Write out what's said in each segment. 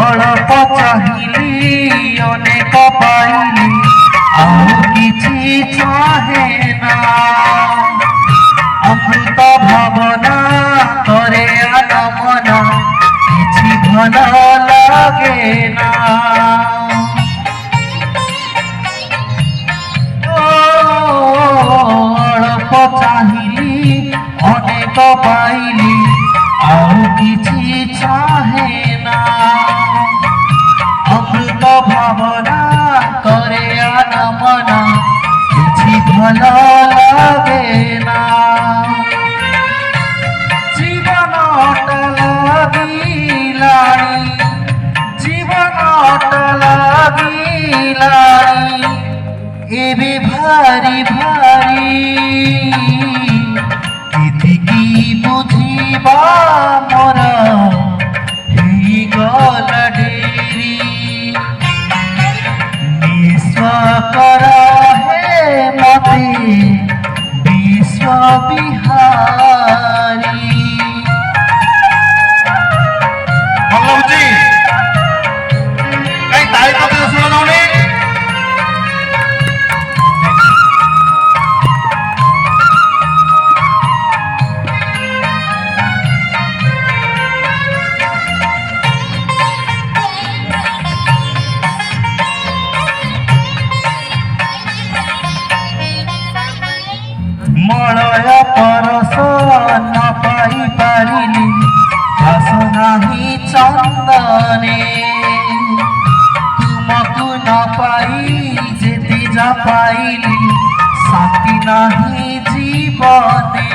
অল্প চাহিলি অনেক পাইলি ଆଉ କିଛି ଚାହେଁ ନା ଅମୃତ ଭାବନା କରେ ଆନମନା କିଛି ଭଲ ଲାଗେ ନା ଅଳ୍ପ ଚାହିଁଲି ଅନେକ ପାଇଲି ଆଉ କିଛି ଚାହେଁ ନା অমৃত ভাবনা করে আনমনা কিছু ভালো লাগে না জীবনটা লাগিলানি জীবনটা লাগিলানি এবে ভারি ভারি এদিকে বুঝিবা মোর গলা ডেরি করা হে মতে বিশ্ব বিহারী বল্লভজি কাই তাই কথা শোনা যাওনি মলয় পরশ ন পাই পারিলি আস নাহি চন্দনে তুমকু ন পাই যেতে যা পাইলি শান্তি নাহি জীবনে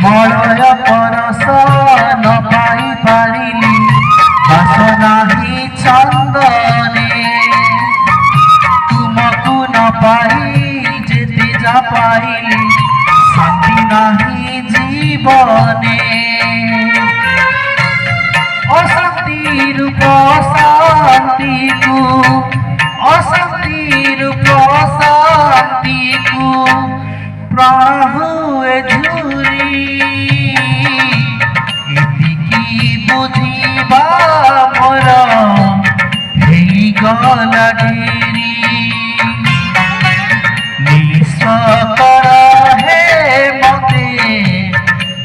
মলয় পরশ ন পাই পারিলি আস নাহি চন্দনে তুমকু ন পাই যেতে যা পাইলি শান্তি নাহি জীবনে অশান্তি রূপ শান্তিকু অশান্তি রূপ শান্তিকু প্রাণ হুয়ে ঝুরি এদিকে বুঝিবা মোর হেই গলা ডেরি করা হে মতে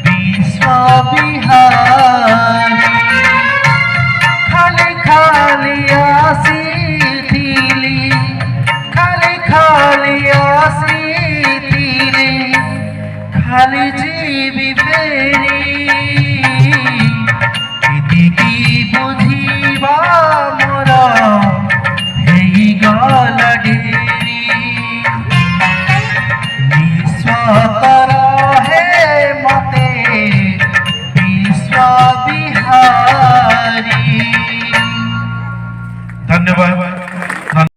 বিশ্ব বিহারী খালি খালি আসিলি খালি খালি আসিলি খালি জীবি ফেরি এদিকে বুঝিবা মোর হেই গলা ডেরি